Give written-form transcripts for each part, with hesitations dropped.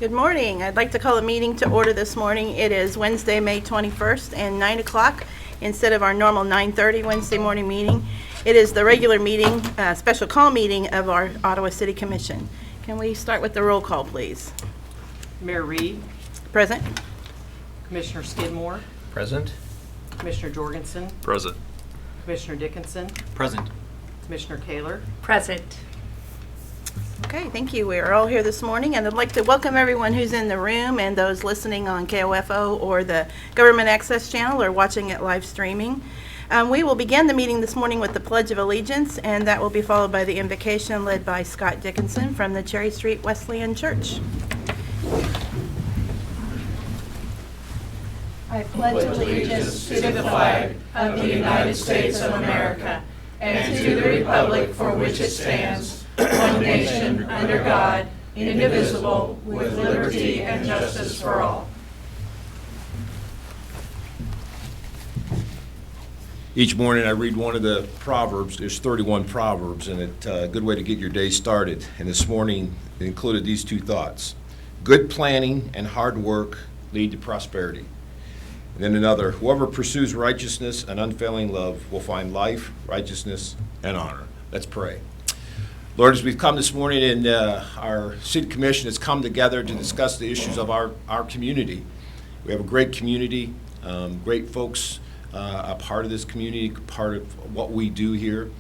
Good morning. I'd like to call a meeting to order this morning. It is Wednesday, May 21st, and 9 o'clock instead of our normal 9:30 Wednesday morning meeting. It is the regular meeting, special call meeting of our Ottawa City Commission. Can we start with the roll call, please? Mayor Reed, Present. Commissioner Skidmore, Present. Commissioner Jorgensen, Present. Commissioner Dickinson, Present. Commissioner Kaler. Present. Okay, thank you. We are all here this morning, and I'd like to welcome everyone who's in the room and those listening on KOFO or the Government Access Channel or watching it live streaming. We will begin the meeting this morning with the Pledge of Allegiance, and that will be followed by the invocation led by Scott Dickinson from the Cherry Street Wesleyan Church. I pledge allegiance to the flag of the United States of America and to the republic for which it stands, one nation, under God, indivisible, with liberty and justice for all. Each morning I read one of the Proverbs. There's 31 Proverbs, and it's a good way to get your day started. And this morning it included these two thoughts. Good planning and hard work lead to prosperity. And then another, whoever pursues righteousness and unfailing love will find life, righteousness, and honor. Let's pray. Lord, as we've come this morning and our city commission has come together to discuss the issues of our community. We have a great community, great folks, a part of this community, part of what we do here.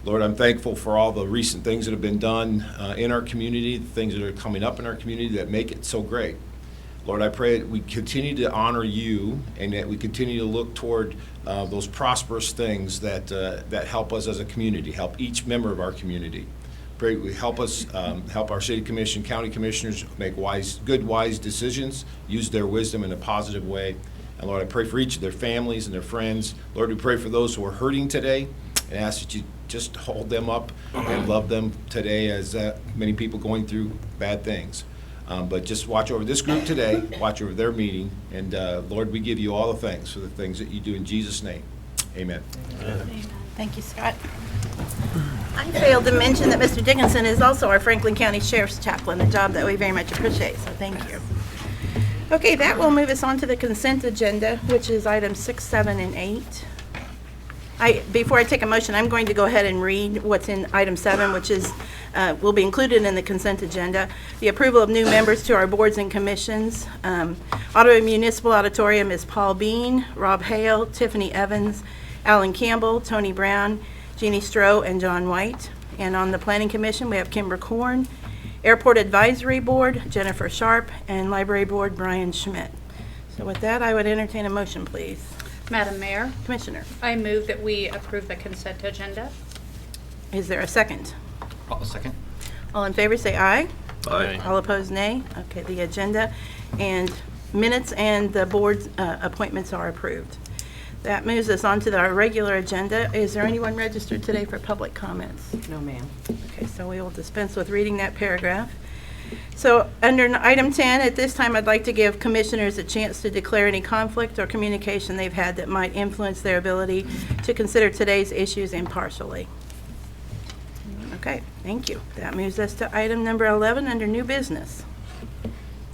Lord, I'm thankful for all the recent things that have been done in our community, the things that are coming up in our community that make it so great. Lord, I pray that we continue to honor you and that we continue to look toward those prosperous things that help us as a community, help each member of our community. Pray we help us, help our city commission, county commissioners make good, wise decisions, use their wisdom in a positive way. And Lord, I pray for each of their families and their friends. Lord, we pray for those who are hurting today and ask that you just hold them up and love them today as many people going through bad things. But just watch over this group today, watch over their meeting, and Lord, we give you all the thanks for the things that you do in Jesus' name. Amen. Amen. Thank you, Scott. I failed to mention that Mr. Dickinson is also our Franklin County Sheriff's Chaplain, a job that we very much appreciate, so thank you. Okay, that will move us on to the consent agenda, which is items 6, 7, and 8. Before I take a motion, I'm going to go ahead and read what's in item 7, which is will be included in the consent agenda. The approval of new members to our boards and commissions. Ottawa Municipal Auditorium is Paul Bean, Rob Hale, Tiffany Evans, Alan Campbell, Tony Brown, Jeannie Stroh, and John White. And on the Planning Commission, we have Kimber Korn. Airport Advisory Board, Jennifer Sharp, and Library Board, Brian Schmidt. So with that, I would entertain a motion, please. Madam Mayor, Commissioner, I move that we approve the consent agenda. is there a second? I'll second. All in favor, say aye. Aye. All opposed, nay. Okay, the agenda and minutes and the board's appointments are approved. That moves us on to our regular agenda. Is there anyone registered today for public comments? No, ma'am. Okay, so we will dispense with reading that paragraph. So under item 10, at this time, I'd like to give commissioners a chance to declare any conflict or communication they've had that might influence their ability to consider today's issues impartially. Okay, thank you. That moves us to item number 11 under new business.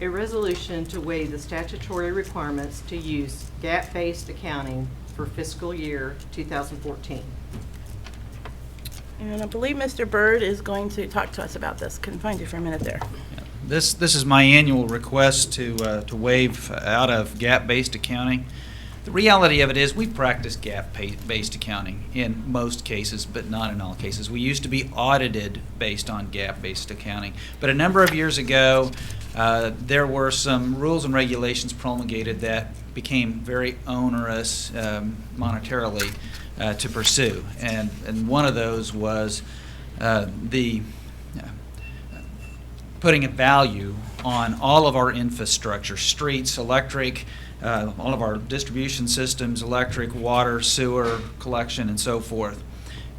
A resolution to waive the statutory requirements to use GAAP-based accounting for fiscal year 2014. And I believe Mr. Byrd is going to talk to us about this. Couldn't find you for a minute there. This is my annual request to waive out of GAAP-based accounting. The reality of it is we practice GAAP-based accounting in most cases, but not in all cases. We used to be audited based on GAAP-based accounting. But a number of years ago, there were some rules and regulations promulgated that became very onerous monetarily to pursue. And one of those was the putting a value on all of our infrastructure, streets, electric, all of our distribution systems, electric, water, sewer, collection, and so forth.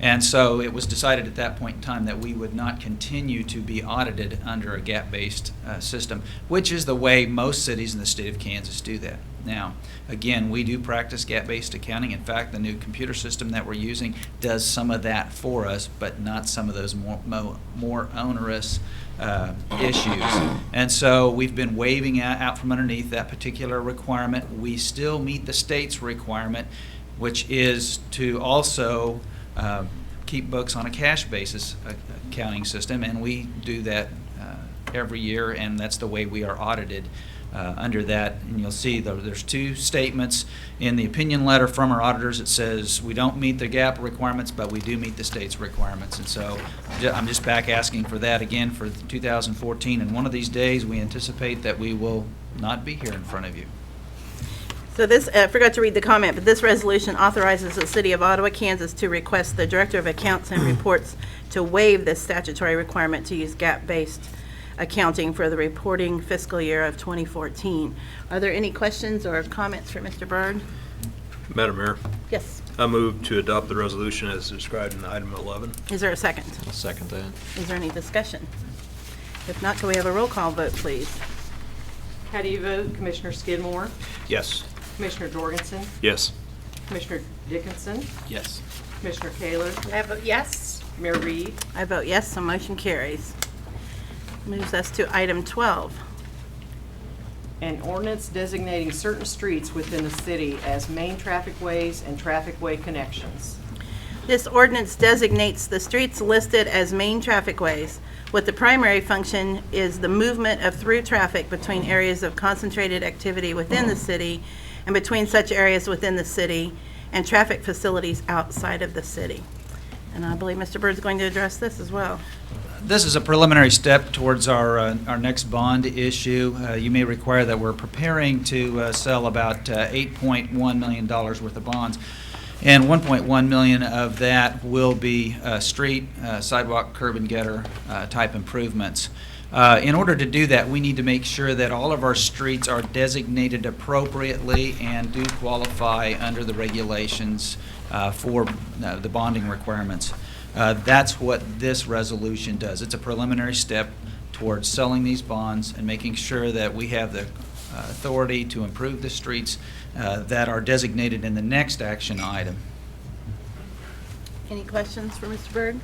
And so it was decided at that point in time that we would not continue to be audited under a gap-based system, which is the way most cities in the state of Kansas do that. Now, again, we do practice gap-based accounting. In fact, the new computer system that we're using does some of that for us, but not some of those more onerous issues. And so we've been waiving out from underneath that particular requirement. We still meet the state's requirement, which is to also keep books on a cash basis accounting system, and we do that every year, and that's the way we are audited under that. And you'll see there's two statements in the opinion letter from our auditors. It says we don't meet the GAAP requirements, but we do meet the state's requirements. And so I'm just back asking for that again for 2014, and one of these days we anticipate that we will not be here in front of you. So this, I forgot to read the comment, but this resolution authorizes the City of Ottawa, Kansas to request the Director of Accounts and Reports to waive this statutory requirement to use GAAP-based accounting for the reporting fiscal year of 2014. Are there any questions or comments for Mr. Byrd? Madam Mayor, Yes. I move to adopt the resolution as described in item 11. Is there a second? I'll second that. Is there any discussion? If not, can we have a roll call vote, please? How do you vote? Commissioner Skidmore, Yes. Commissioner Jorgensen, Yes. Commissioner Dickinson, Yes. Commissioner Kaler, I vote yes. Mayor Reed. I vote yes, so motion carries. Moves us to item 12. An ordinance designating certain streets within the city as main traffic ways and traffic way connections. This ordinance designates the streets listed as main traffic ways, with the primary function is the movement of through traffic between areas of concentrated activity within the city and between such areas within the city and traffic facilities outside of the city. And I believe Mr. Byrd's going to address this as well. This is a preliminary step towards our next bond issue. You may require that we're preparing to sell about $8.1 million worth of bonds, and $1.1 million of that will be street, sidewalk, curb and gutter type improvements. In order to do that, we need to make sure that all of our streets are designated appropriately and do qualify under the regulations for the bonding requirements. That's what this resolution does. It's a preliminary step towards selling these bonds and making sure that we have the authority to improve the streets that are designated in the next action item. Any questions for Mr. Byrd?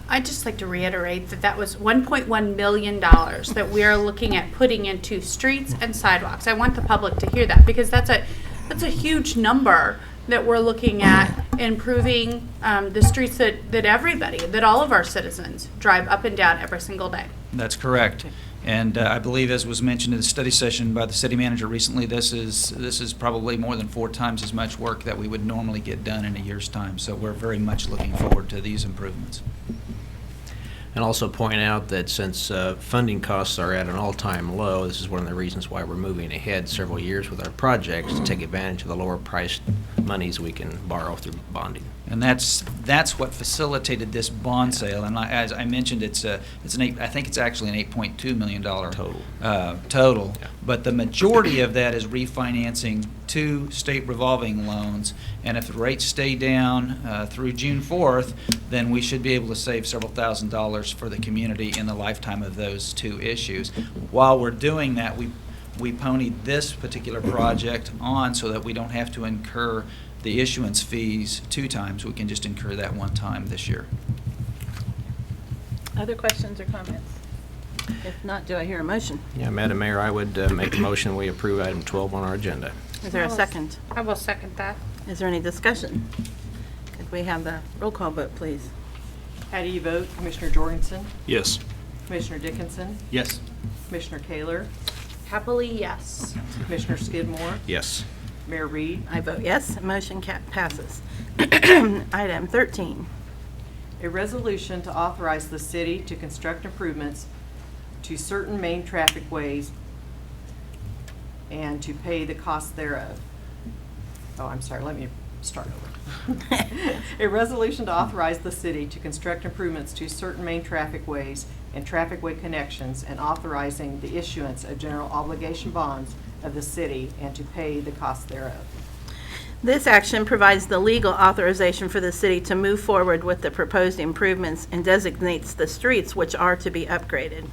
I'd just like to reiterate that that was $1.1 million that we are looking at putting into streets and sidewalks. I want the public to hear that because that's a huge number that we're looking at improving the streets that everybody, that all of our citizens drive up and down every single day. That's correct. And I believe, as was mentioned in the study session by the city manager recently, this is probably more than 4 times as much work that we would normally get done in a year's time. So we're very much looking forward to these improvements. And also point out that since funding costs are at an all-time low, this is one of the reasons why we're moving ahead several years with our projects to take advantage of the lower priced monies we can borrow through bonding. And that's what facilitated this bond sale. And as I mentioned, I think it's actually an $8.2 million total. Yeah. But the majority of that is refinancing 2 state revolving loans. And if the rates stay down through June 4th, then we should be able to save several $1,000s for the community in the lifetime of those 2 issues. While we're doing that, we ponied this particular project on so that we don't have to incur the issuance fees 2 times. We can just incur that 1 time this year. Other questions or comments? If not, do I hear a motion? Yeah, Madam Mayor, I would make a motion we approve item 12 on our agenda. Is there a second? I will second that. Is there any discussion? Could we have the roll call vote, please? How do you vote? Commissioner Jorgensen, Yes. Commissioner Dickinson, Yes. Commissioner Kaler, Happily, yes. Commissioner Skidmore, Yes. Mayor Reed. I vote yes, motion passes. Item 13. A resolution to authorize the city to construct improvements to certain main traffic ways and to pay the cost thereof. Oh, I'm sorry, let me start over. A resolution to authorize the city to construct improvements to certain main traffic ways and traffic way connections and authorizing the issuance of general obligation bonds of the city and to pay the cost thereof. This action provides the legal authorization for the city to move forward with the proposed improvements and designates the streets which are to be upgraded.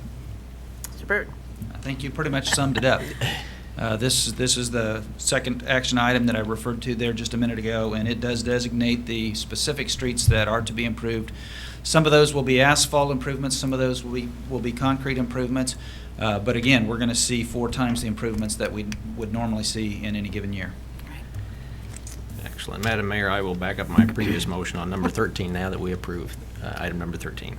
Mr. Byrd. I think you pretty much summed it up. This is the second action item that I referred to there just a minute ago, and it does designate the specific streets that are to be improved. Some of those will be asphalt improvements, some of those will be concrete improvements, but again, we're going to see 4 times the improvements that we would normally see in any given year. Excellent. Madam Mayor, I will back up my previous motion on number 13 now that we approve item number 13.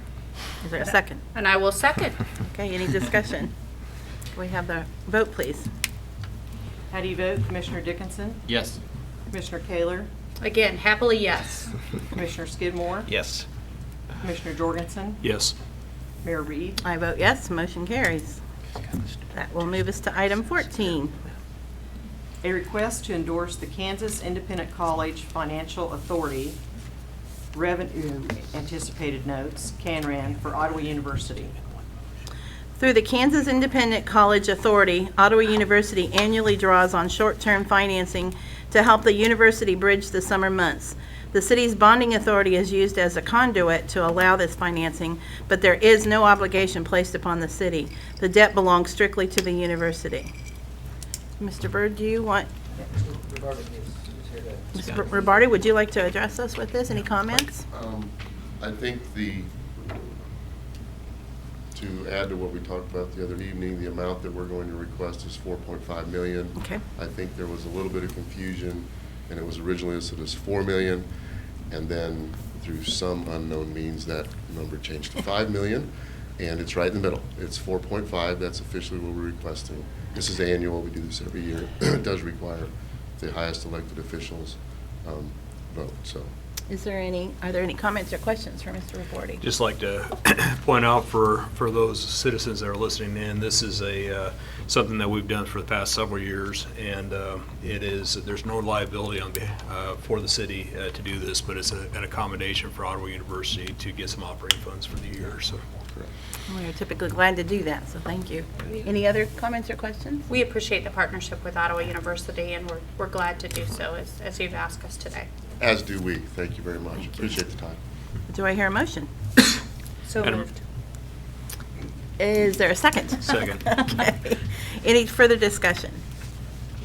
Is there a second? And I will second. Okay, any discussion? Can we have the vote, please? How do you vote? Commissioner Dickinson? Yes. Commissioner Kaler? Again, happily yes. Commissioner Skidmore? Yes. Commissioner Jorgensen? Yes. Mayor Reed? I vote yes, motion carries. That will move us to item 14. A request to endorse the Kansas Independent College Financial Authority Revenue Anticipated Notes, CANRAN, for Ottawa University. Through the Kansas Independent College Authority, Ottawa University annually draws on short-term financing to help the university bridge the summer months. The city's bonding authority is used as a conduit to allow this financing, but there is no obligation placed upon the city. The debt belongs strictly to the university. Mr. Byrd, do you want? Ms. Robardi, would you like to address us with this? Any comments? I think to add to what we talked about the other evening, the amount that we're going to request is $4.5 million. Okay. I think there was a little bit of confusion, and it was originally listed as $4 million, and then through some unknown means that number changed to $5 million, and it's right in the middle. It's 4.5. That's officially what we're requesting. This is annual. We do this every year. It does require the highest elected officials vote. So. Are there any comments or questions for Mr. Robardi? Just like to point out for those citizens that are listening in, this is something that we've done for the past several years, and there's no liability for the city to do this, but it's an accommodation for Ottawa University to get some operating funds for the year. So. Correct. We are typically glad to do that, so thank you. Any other comments or questions? We appreciate the partnership with Ottawa University, and we're glad to do so as you've asked us today. As do we. Thank you very much. Appreciate the time. Do I hear a motion? So Madam- moved. Is there a second? Second. Okay. Any further discussion?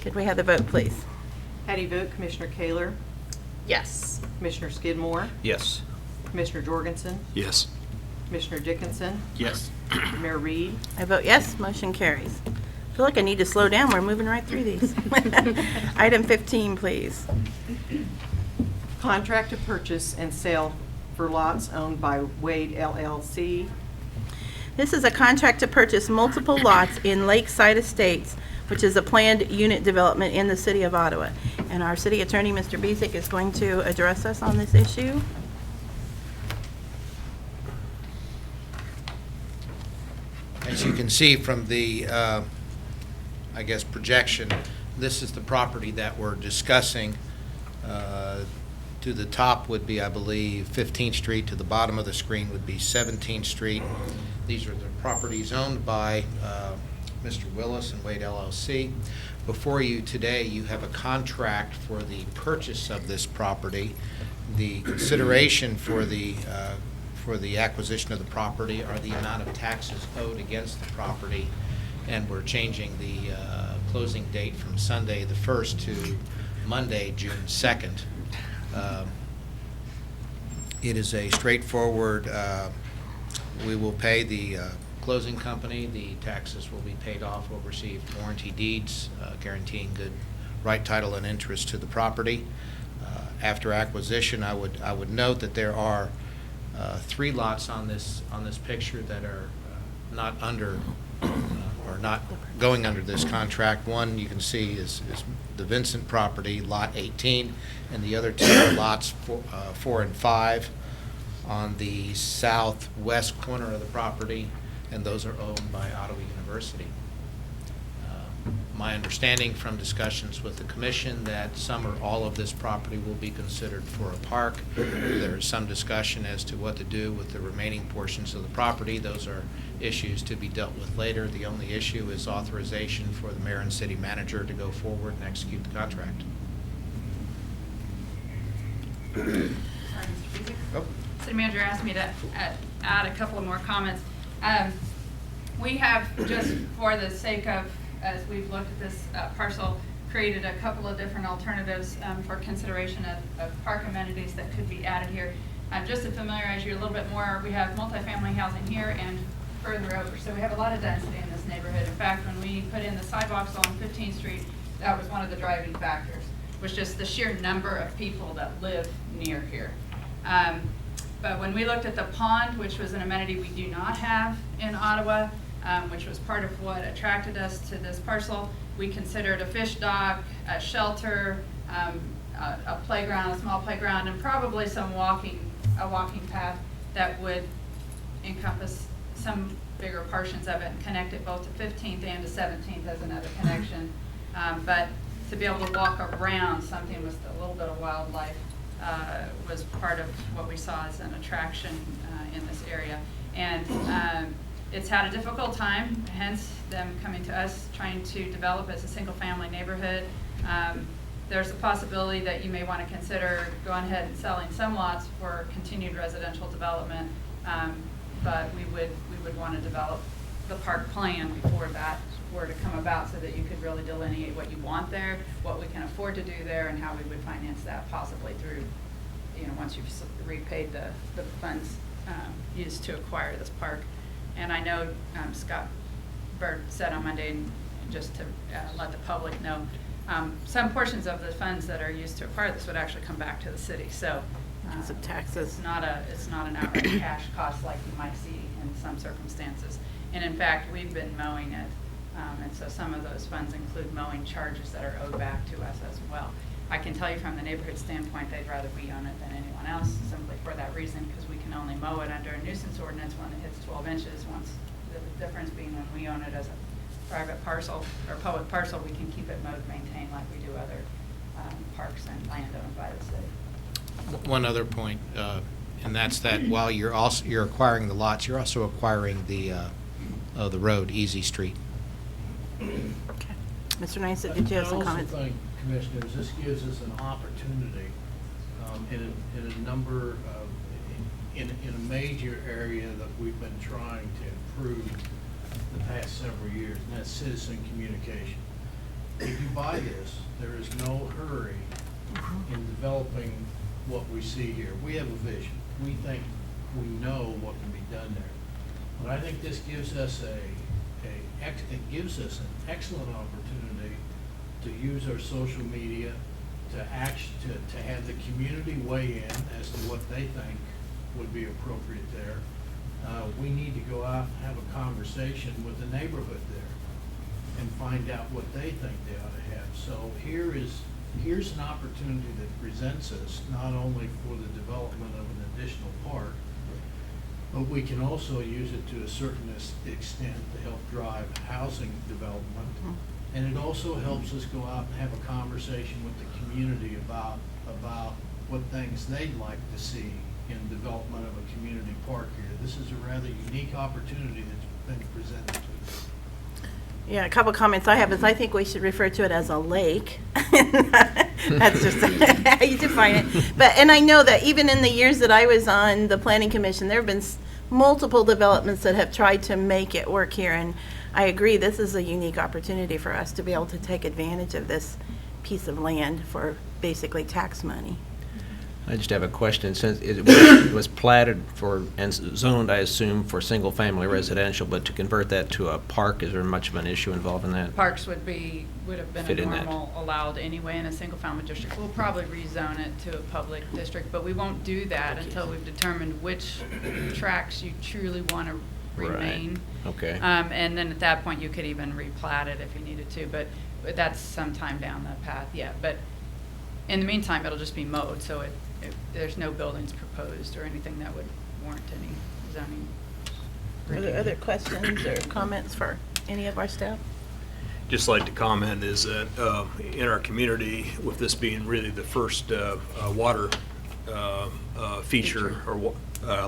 Could we have the vote, please? How do you vote? Commissioner Kaler? Yes. Commissioner Skidmore? Yes. Commissioner Jorgensen? Yes. Commissioner Dickinson? Yes. Mayor Reed? I vote yes, motion carries. I feel like I need to slow down. We're moving right through these. Item 15, please. Contract to purchase and sale for lots owned by Wade LLC. This is a contract to purchase multiple lots in Lakeside Estates, which is a planned unit development in the city of Ottawa. And our city attorney, Mr. Bezick, is going to address us on this issue. As you can see from the, projection, this is the property that we're discussing. To the top would be, I believe, 15th Street. To the bottom of the screen would be 17th Street. These are the properties owned by Mr. Willis and Wade LLC. Before you today, you have a contract for the purchase of this property. The consideration for the acquisition of the property are the amount of taxes owed against the property, and we're changing the closing date from Sunday the 1st to Monday, June 2nd. It is a straightforward, we will pay the closing company, the taxes will be paid off, we'll receive warranty deeds guaranteeing good right title and interest to the property. After acquisition, I would note that there are 3 lots on this picture that are not under or not going under this contract. One you can see is the Vincent property, lot 18, and the other 2 are lots 4 and 5 on the southwest corner of the property, and those are owned by Ottawa University. My understanding from discussions with the commission that some or all of this property will be considered for a park. There is some discussion as to what to do with the remaining portions of the property. Those are issues to be dealt with later. The only issue is authorization for the mayor and city manager to go forward and execute the contract. Sorry, Mr. Beasley. City manager asked me to add a couple of more comments. We have, just for the sake of, as we've looked at this parcel, created a couple of different alternatives for consideration of park amenities that could be added here. Just to familiarize you a little bit more, we have multifamily housing here and further over. So we have a lot of density in this neighborhood. In fact, when we put in the sidewalks on 15th Street, that was one of the driving factors, was just the sheer number of people that live near here. But when we looked at the pond, which was an amenity we do not have in Ottawa, which was part of what attracted us to this parcel, we considered a fish dock, a shelter, a playground, a small playground, and probably a walking path that would encompass some bigger portions of it and connect it both to 15th and to 17th as another connection. But to be able to walk around something with a little bit of wildlife was part of what we saw as an attraction in this area. And it's had a difficult time, hence them coming to us trying to develop as a single-family neighborhood. There's a possibility that you may want to consider going ahead and selling some lots for continued residential development, but we would want to develop the park plan before that were to come about, so that you could really delineate what you want there, what we can afford to do there, and how we would finance that, possibly through, once you've repaid the funds used to acquire this park. And I know Scott Bird said on Monday, and just to let the public know, some portions of the funds that are used to acquire this would actually come back to the city. So Because of taxes. It's not an outright cash cost like you might see in some circumstances. And in fact, we've been mowing it, and so some of those funds include mowing charges that are owed back to us as well. I can tell you from the neighborhood standpoint, they'd rather we own it than anyone else, simply for that reason, because we can only mow it under a nuisance ordinance when it hits 12 inches. Once the difference being when we own it as a private parcel or public parcel, we can keep it mowed, maintained like we do other parks and land owned by the city. One other point, and that's that while you're acquiring the lots, you're also acquiring the road, Easy Street. Okay. Mr. Nice, did you have some comments? I also think, Commissioners, this gives us an opportunity in a number of, in a major area that we've been trying to improve the past several years, and that's citizen communication. If you buy this, there is no hurry in developing what we see here. We have a vision. We think we know what can be done there. But I think this gives us it gives us an excellent opportunity to use our social media to have the community weigh in as to what they think would be appropriate there. We need to go out and have a conversation with the neighborhood there and find out what they think they ought to have. So here's an opportunity that presents us not only for the development of an additional park, but we can also use it to a certain extent to help drive housing development. And it also helps us go out and have a conversation with the community about what things they'd like to see in development of a community park here. This is a rather unique opportunity that's been presented to us. Yeah, a couple comments I have is I think we should refer to it as a lake. That's just how you define it. And I know that even in the years that I was on the Planning Commission, there have been multiple developments that have tried to make it work here. And I agree, this is a unique opportunity for us to be able to take advantage of this piece of land for basically tax money. I just have a question. Since it was platted for and zoned, I assume, for single-family residential, but to convert that to a park, is there much of an issue involved in that? Parks would have been Fit a in that. normal allowed anyway in a single-family district. We'll probably rezone it to a public district, but we won't do that until we've determined which tracts you truly want to remain. Right. Okay. And then at that point, you could even replat it if you needed to, but that's sometime down the path yet. But in the meantime, it'll just be mowed, so there's no buildings proposed or anything that would warrant any zoning. Are there other questions or comments for any of our staff? Just like to comment is that in our community, with this being really the first water feature or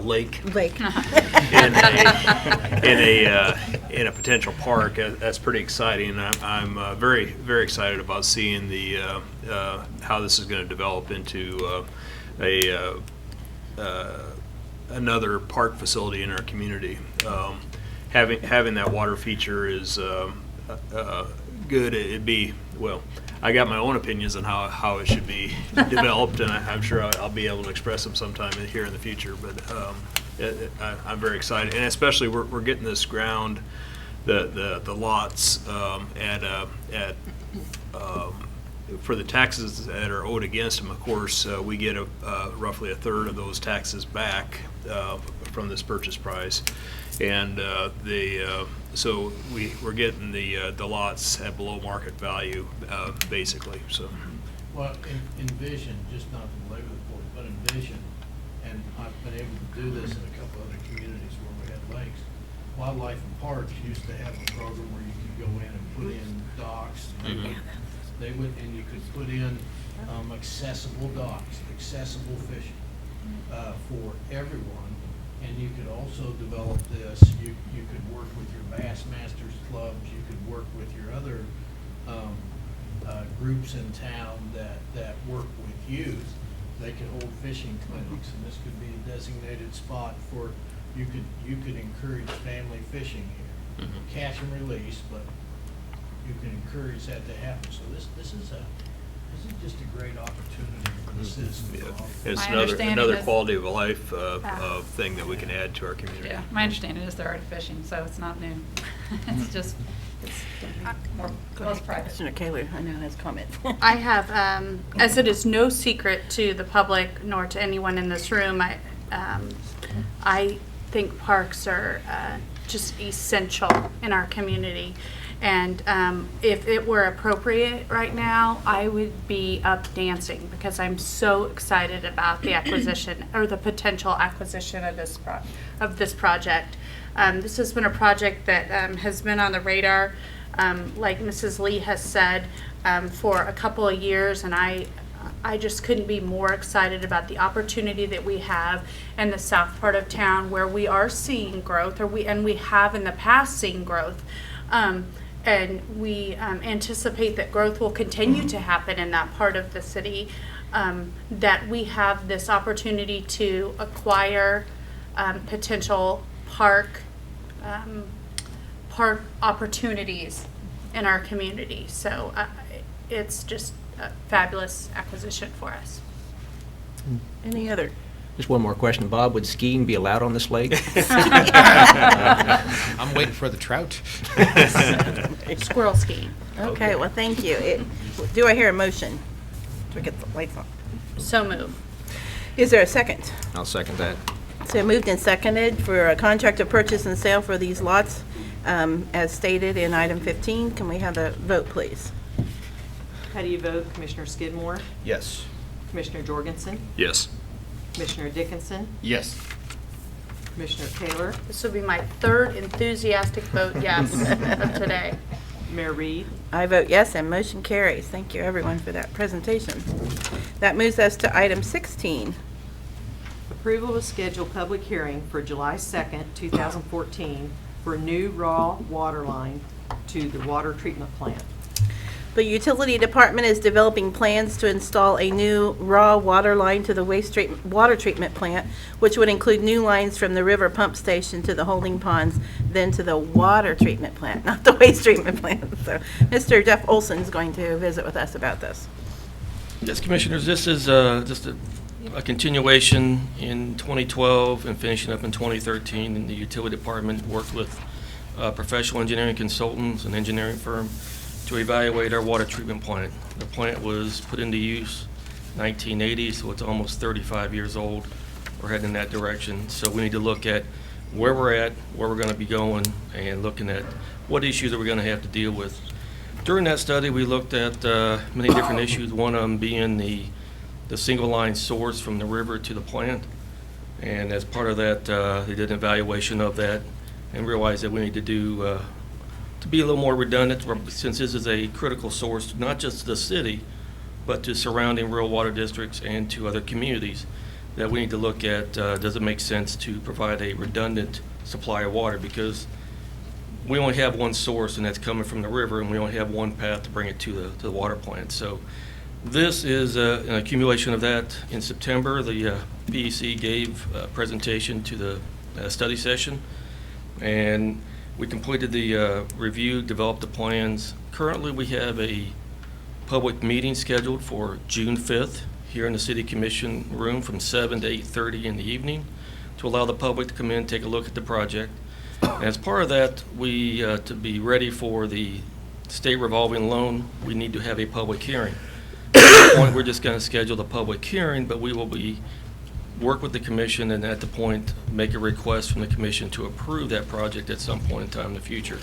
lake Lake. in a potential park, that's pretty exciting. I'm very, very excited about seeing how this is going to develop into another park facility in our community. Having that water feature is good. It'd be, well, I got my own opinions on how it should be developed, and I'm sure I'll be able to express them sometime here in the future. But I'm very excited, and especially we're getting this ground, the lots for the taxes that are owed against them. Of course, we get roughly a third of those taxes back from this purchase price, and so we're getting the lots at below market value, basically. So, Well, envision, just not to belabor the point, but envision, and I've been able to do this in a couple other communities where we had lakes. Wildlife and Parks used to have a program where you could go in and put in docks. They would, and you could put in accessible docks, accessible fishing for everyone. And you could also develop this. You could work with your Bass Masters clubs. You could work with your other groups in town that work with youth. They could hold fishing clinics, and this could be a designated spot for you could encourage family fishing here. Catch and release, but you can encourage that to happen. So this is just a great opportunity for the citizens. yeah, it's My understanding another is- quality of life thing that we can add to our community. Yeah, my understanding is they're already fishing, so it's not new. It's just, it's more close private. Commissioner Kaler, I know, has comment. I have, as it is no secret to the public nor to anyone in this room, I think parks are just essential in our community. And if it were appropriate right now, I would be up dancing because I'm so excited about the acquisition or the potential acquisition of this project. This has been a project that has been on the radar, like Mrs. Lee has said, for a couple of years, and I just couldn't be more excited about the opportunity that we have in the south part of town where we are seeing growth, we have in the past seen growth. And we anticipate that growth will continue to happen in that part of the city, that we have this opportunity to acquire potential park opportunities in our community. So it's just a fabulous acquisition for us. Any other? Just one more question, Bob. Would skiing be allowed on this lake? I'm waiting for the trout. Squirrel skiing. Okay, well, thank you. Do I hear a motion to get the lights on? So move. Is there a second? I'll second that. So moved and seconded for a contract of purchase and sale for these lots, as stated in item 15. Can we have a vote, please? How do you vote? Commissioner Skidmore, Yes. Commissioner Jorgensen, Yes. Commissioner Dickinson, Yes. Commissioner Taylor, This will be my third enthusiastic vote yes of today. Mayor Reed. I vote yes, and motion carries. Thank you, everyone, for that presentation. That moves us to item 16. Approval to schedule public hearing for July 2nd, 2014 for new raw water line to the water treatment plant. The utility department is developing plans to install a new raw water line to the water treatment plant, which would include new lines from the river pump station to the holding ponds, then to the water treatment plant, not the waste treatment plant. So Mr. Jeff Olson is going to visit with us about this. Yes, Commissioners, this is just a continuation in 2012 and finishing up in 2013. And the utility department worked with professional engineering consultants, an engineering firm, to evaluate our water treatment plant. The plant was put into use 1980, so it's almost 35 years old. We're heading in that direction. So we need to look at where we're at, where we're going to be going, and looking at what issues are we going to have to deal with. During that study, we looked at many different issues, one of them being the single line source from the river to the plant. And as part of that, they did an evaluation of that and realized that we need to do to be a little more redundant, since this is a critical source, not just to the city, but to surrounding rural water districts and to other communities, that we need to look at, does it make sense to provide a redundant supply of water? Because we only have one source, and that's coming from the river, and we only have one path to bring it to the water plant. So This is an accumulation of that. In September, the PEC gave a presentation to the study session, and we completed the review, developed the plans. Currently, we have a public meeting scheduled for June 5th here in the City Commission room from 7 to 8:30 in the evening to allow the public to come in and take a look at the project. And as part of that, we, to be ready for the state revolving loan, we need to have a public hearing. At this point, we're just going to schedule the public hearing, but we will work with the commission and at the point make a request from the commission to approve that project at some point in time in the future.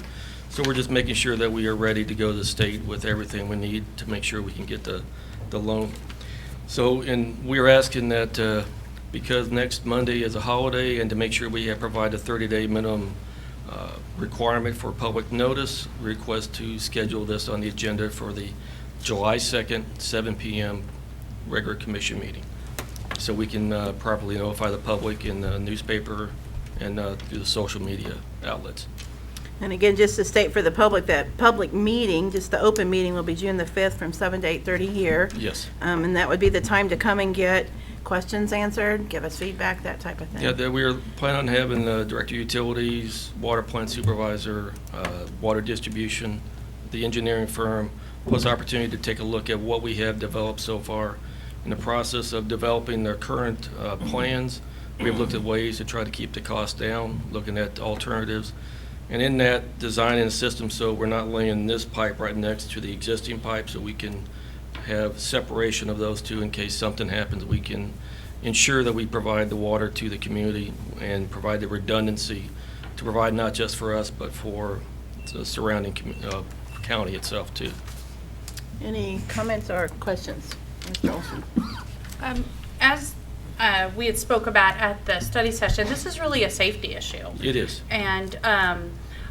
So we're just making sure that we are ready to go to the state with everything we need to make sure we can get the loan. So, and we are asking that because next Monday is a holiday and to make sure we have provide a 30-day minimum requirement for public notice, request to schedule this on the agenda for the July 2nd, 7 p.m. regular commission meeting. So we can properly notify the public in the newspaper and through the social media outlets. And again, just to state for the public, that public meeting, just the open meeting, will be June the 5th from 7 to 8:30 here. Yes. And that would be the time to come and get questions answered, give us feedback, that type of thing. Yeah, we are planning on having the Director of Utilities, Water Plant Supervisor, Water Distribution, the engineering firm, plus opportunity to take a look at what we have developed so far. In the process of developing their current plans, we've looked at ways to try to keep the cost down, looking at alternatives. And in that, designing a system so we're not laying this pipe right next to the existing pipe, so we can have separation of those two in case something happens. We can ensure that we provide the water to the community and provide the redundancy to provide not just for us, but for the surrounding county itself too. Any comments or questions, Mr. Olson? As we had spoke about at the study session, this is really a safety issue. It is. And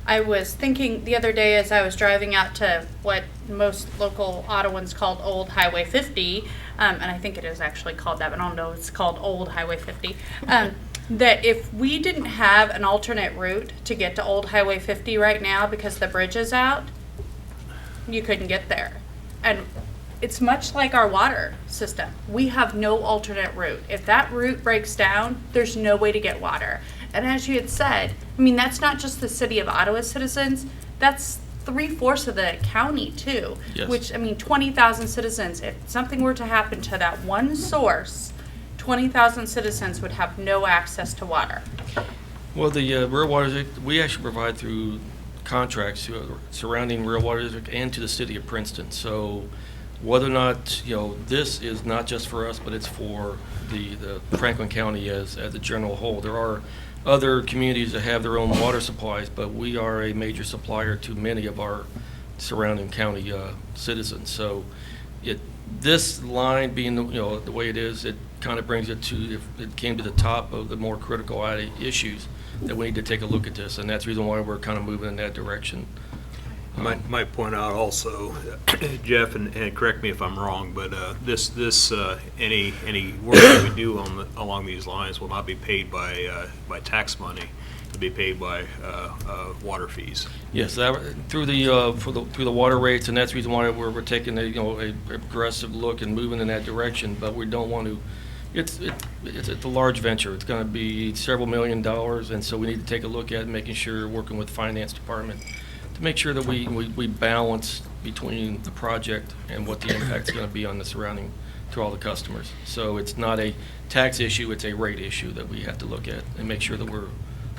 I was thinking the other day as I was driving out to what most local Ottawans called Old Highway 50, and I think it is actually called that, but I don't know, it's called Old Highway 50, that if we didn't have an alternate route to get to Old Highway 50 right now because the bridge is out, you couldn't get there. And it's much like our water system. We have no alternate route. If that route breaks down, there's no way to get water. And as you had said, I mean, that's not just the city of Ottawa citizens, that's 3/4 of the county too. Yes. Which, I mean, 20,000 citizens, if something were to happen to that one source, 20,000 citizens would have no access to water. Well, the rural water district, we actually provide through contracts surrounding rural water district and to the city of Princeton. So whether or not, this is not just for us, but it's for the Franklin County as a general whole. There are other communities that have their own water supplies, but we are a major supplier to many of our surrounding county citizens. So this line being the way it is, it kind of brings it to, if it came to the top of the more critical issues, that we need to take a look at this, and that's the reason why we're kind of moving in that direction. Might point out also, Jeff, and correct me if I'm wrong, but any work that we do along these lines will not be paid by tax money. It'll be paid by water fees. Yes, through the water rates, and that's the reason why we're taking a aggressive look and moving in that direction. But we don't want to. It's a large venture. It's going to be several $1 million, and so we need to take a look at making sure, working with the finance department, to make sure that we balance between the project and what the impact is going to be on the surrounding to all the customers. So it's not a tax issue, it's a rate issue that we have to look at and make sure that we're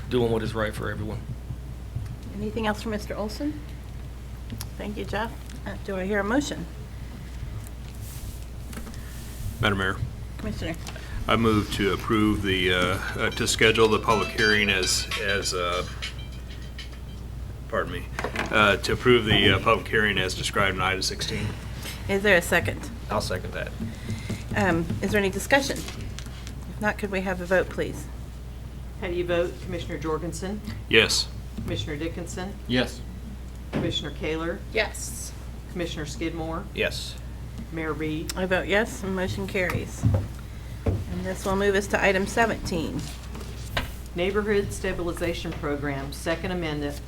doing what is right for everyone. Anything else from Mr. Olson? Thank you, Jeff. Do I hear a motion? Madam Mayor, Commissioner? I move to approve to schedule the public hearing to approve the public hearing as described in item 16. Is there a second? I'll second that. Is there any discussion? If not, could we have a vote, please? How do you vote? Commissioner Jorgensen? Yes. Commissioner Dickinson? Yes. Commissioner Kaler? Yes. Commissioner Skidmore? Yes. Mayor Reed? I vote yes, and motion carries. And this will move us to item 17. Neighborhood Stabilization Program, Second Amendment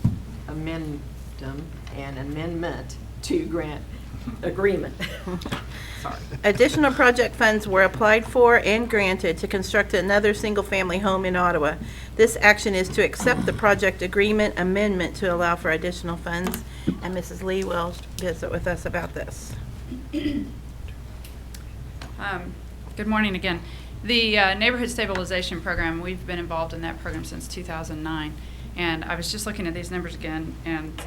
and amendment to grant agreement. Sorry. Additional project funds were applied for and granted to construct another single-family home in Ottawa. This action is to accept the project agreement amendment to allow for additional funds, and Mrs. Lee will visit with us about this. Good morning again. The Neighborhood Stabilization Program, we've been involved in that program since 2009. And I was just looking at these numbers again and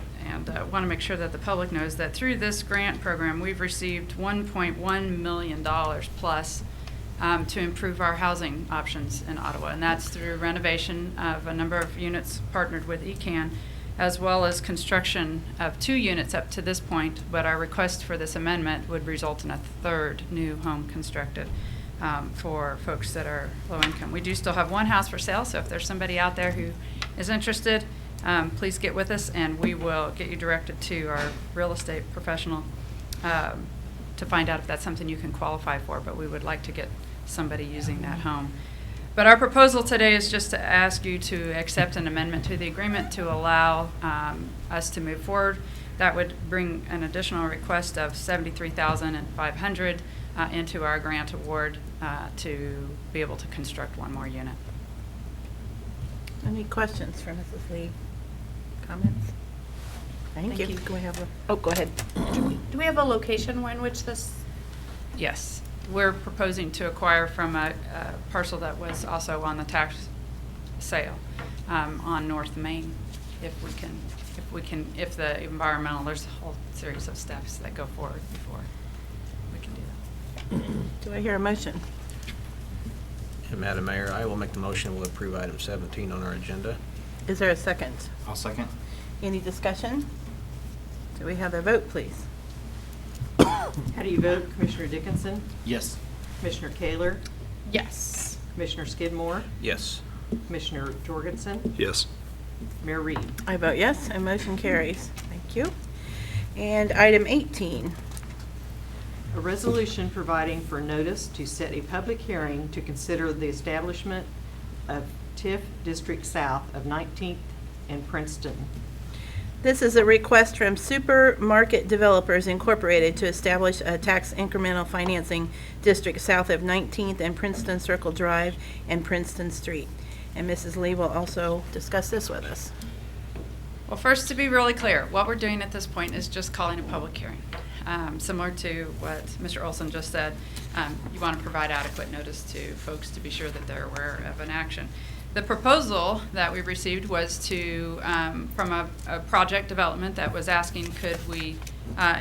want to make sure that the public knows that through this grant program, we've received $1.1 million plus to improve our housing options in Ottawa. And that's through renovation of a number of units partnered with ECAN, as well as construction of 2 units up to this point. But our request for this amendment would result in a 3rd new home constructed for folks that are low income. We do still have 1 house for sale, so if there's somebody out there who is interested, please get with us and we will get you directed to our real estate professional to find out if that's something you can qualify for, but we would like to get somebody using that home. But our proposal today is just to ask you to accept an amendment to the agreement to allow us to move forward. That would bring an additional request of $73,500 into our grant award to be able to construct 1 more unit. Any questions for Mrs. Lee? Comments? Thank you. Go ahead. Oh, go ahead. Do we have a location in which this? Yes, we're proposing to acquire from a parcel that was also on the tax sale on North Main, if the environmental, there's a whole series of steps that go forward before we can do that. Do I hear a motion? And Madam Mayor, I will make the motion. We'll approve item 17 on our agenda. Is there a second? I'll second. Any discussion? Do we have a vote, please? How do you vote? Commissioner Dickinson? Yes. Commissioner Kaler? Yes. Commissioner Skidmore? Yes. Commissioner Jorgensen? Yes. Mayor Reed? I vote yes, and motion carries. Thank you. And item 18. A resolution providing for notice to set a public hearing to consider the establishment of TIF District South of 19th and Princeton. This is a request from Supermarket Developers Incorporated to establish a tax incremental financing district south of 19th and Princeton Circle Drive and Princeton Street. And Mrs. Lee will also discuss this with us. Well, first, to be really clear, what we're doing at this point is just calling a public hearing. Similar to what Mr. Olson just said, you want to provide adequate notice to folks to be sure that they're aware of an action. The proposal that we received was to, from a project development that was asking could we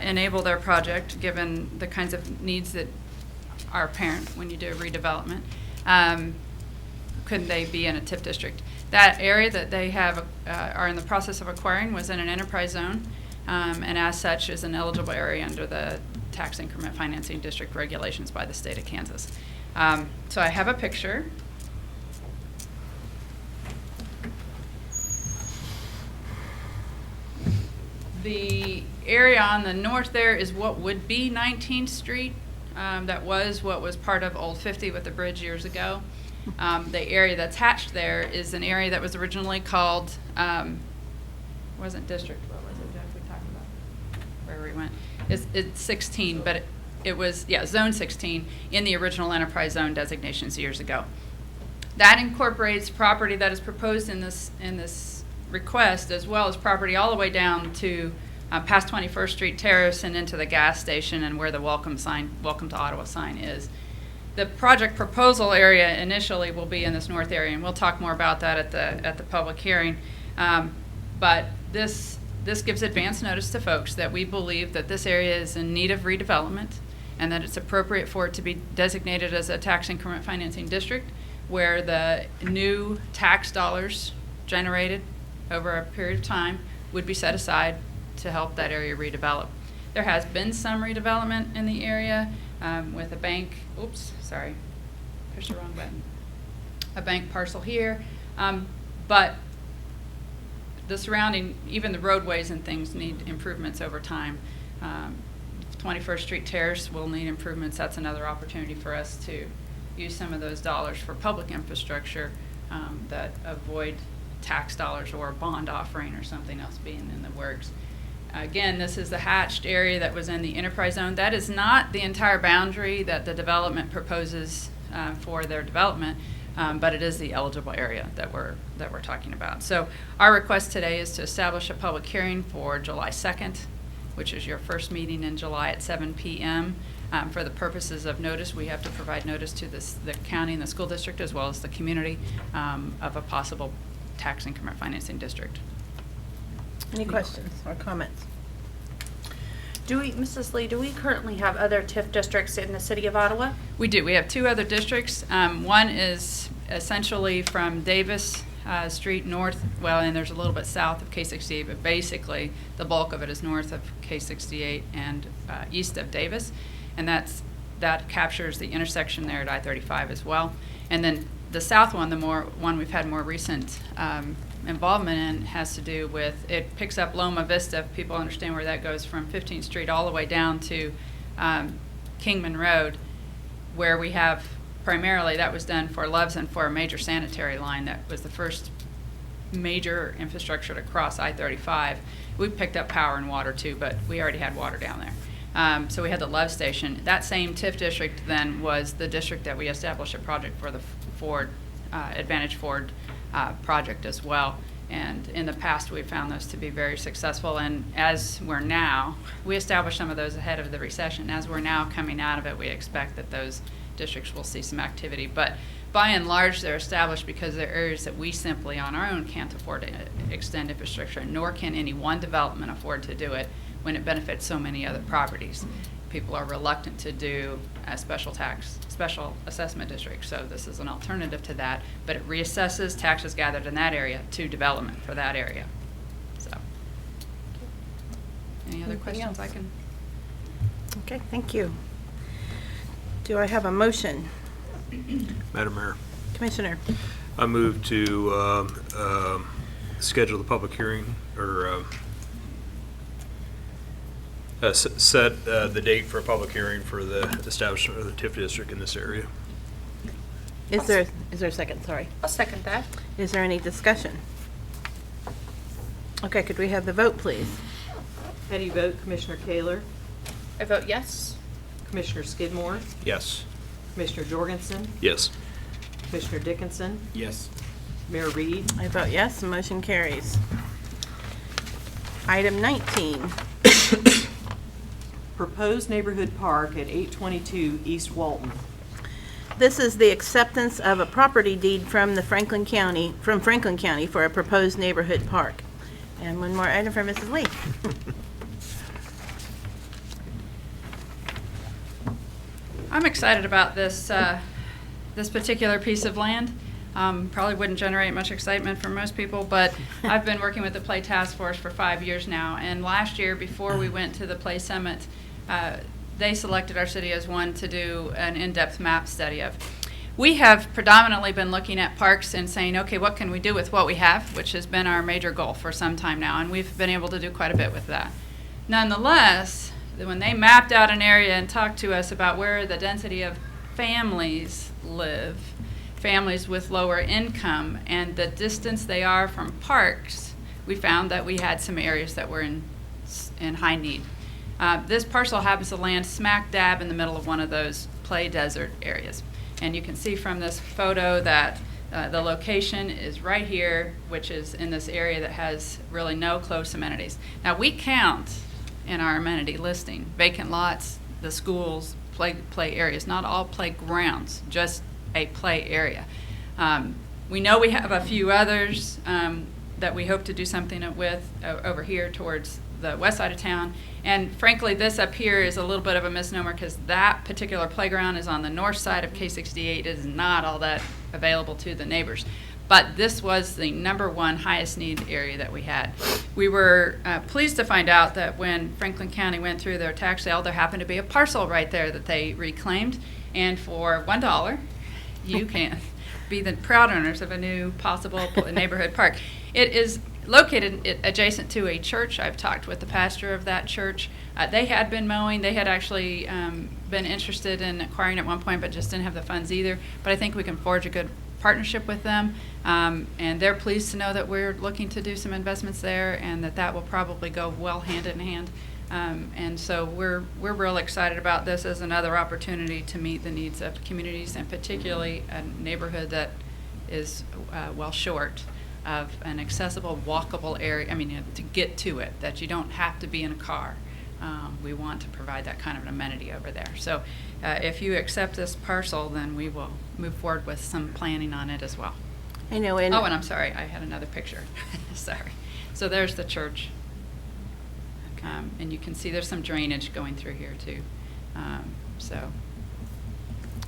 enable their project given the kinds of needs that are apparent when you do a redevelopment. Couldn't they be in a TIF district? That area that they have are in the process of acquiring was in an enterprise zone, and as such is an eligible area under the tax increment financing district regulations by the state of Kansas. So I have a picture. The area on the north there is what would be 19th Street. That was what was part of Old 50 with the bridge years ago. The area that's hatched there is an area that was originally called, wasn't district, what was it, Jeff, we talked about, where we went. It's 16, but it was, yeah, zone 16 in the original enterprise zone designations years ago. That incorporates property that is proposed in this request, as well as property all the way down to past 21st Street Terrace and into the gas station and where the welcome to Ottawa sign is. The project proposal area initially will be in this north area, and we'll talk more about that at the public hearing. But this gives advance notice to folks that we believe that this area is in need of redevelopment and that it's appropriate for it to be designated as a tax increment financing district where the new tax dollars generated over a period of time would be set aside to help that area redevelop. There has been some redevelopment in the area with a bank, oops, sorry, pushed the wrong button. A bank parcel here, but the surrounding, even the roadways and things need improvements over time. 21st Street Terrace will need improvements. That's another opportunity for us to use some of those dollars for public infrastructure that avoid tax dollars or a bond offering or something else being in the works. Again, this is the hatched area that was in the enterprise zone. That is not the entire boundary that the development proposes for their development, but it is the eligible area that we're talking about. So our request today is to establish a public hearing for July 2nd, which is your first meeting in July at 7 p.m. For the purposes of notice, we have to provide notice to the county and the school district as well as the community of a possible tax increment financing district. Any questions or comments? Mrs. Lee, do we currently have other TIF districts in the city of Ottawa? We do. We have two other districts. One is essentially from Davis Street north, well, and there's a little bit south of K68, but basically the bulk of it is north of K68 and east of Davis, and that captures the intersection there at I-35 as well. And then the south one, the one we've had more recent involvement in, has to do with, it picks up Loma Vista, if people understand where that goes, from 15th Street all the way down to Kingman Road, where we have primarily, that was done for Loves and for a major sanitary line. That was the first major infrastructure to cross I-35. We picked up power and water too, but we already had water down there. So we had the Love Station. That same TIF district then was the district that we established a project for the Ford, Advantage Ford project as well. And in the past, we've found those to be very successful. And as we're now, we established some of those ahead of the recession. As we're now coming out of it, we expect that those districts will see some activity. But by and large, they're established because they're areas that we simply on our own can't afford to extend infrastructure, nor can any one development afford to do it when it benefits so many other properties. People are reluctant to do a special assessment district, so this is an alternative to that, but it reassesses taxes gathered in that area to development for that area. So, any other Anything questions else? I can? Okay, thank you. Do I have a motion? Madam Mayor, Commissioner? I move to schedule the public hearing, or set the date for a public hearing for the establishment of the TIF district in this area. Is there a second? Sorry. I'll second that. Is there any discussion? Okay, could we have the vote, please? How do you vote, Commissioner Kaler? I vote yes. Commissioner Skidmore? Yes. Commissioner Jorgensen? Yes. Commissioner Dickinson? Yes. Mayor Reed? I vote yes, the motion carries. Item 19. Proposed neighborhood park at 822 East Walton. This is the acceptance of a property deed from Franklin County for a proposed neighborhood park. And one more item for Mrs. Lee. I'm excited about this this particular piece of land. Probably wouldn't generate much excitement for most people, but I've been working with the Play Task Force for 5 years now, and last year, before we went to the Play Summit, they selected our city as one to do an in-depth map study of. We have predominantly been looking at parks and saying, okay, what can we do with what we have, which has been our major goal for some time now, and we've been able to do quite a bit with that. Nonetheless, when they mapped out an area and talked to us about where the density of families live, families with lower income, and the distance they are from parks, we found that we had some areas that were in high need. This parcel happens to land smack dab in the middle of one of those play desert areas. And you can see from this photo that the location is right here, which is in this area that has really no close amenities. Now, we count in our amenity listing vacant lots, the schools, play areas, not all playgrounds, just a play area. We know we have a few others that we hope to do something with over here towards the west side of town. And frankly, this up here is a little bit of a misnomer because that particular playground is on the north side of K68. It is not all that available to the neighbors. But this was the #1 highest need area that we had. We were pleased to find out that when Franklin County went through their tax sale, there happened to be a parcel right there that they reclaimed. And for $1, you can be the proud owners of a new possible neighborhood park. It is located adjacent to a church. I've talked with the pastor of that church. They had been mowing. They had actually been interested in acquiring at one point, but just didn't have the funds either. But I think we can forge a good partnership with them, and they're pleased to know that we're looking to do some investments there, and that will probably go well hand in hand. And so we're real excited about this as another opportunity to meet the needs of communities, and particularly a neighborhood that is well short of an accessible, walkable area. I mean, to get to it, that you don't have to be in a car. We want to provide that kind of an amenity over there. So if you accept this parcel, then we will move forward with some planning on it as well. I know. Oh, and I'm sorry, I had another picture. Sorry. So there's the church. And you can see there's some drainage going through here too. So.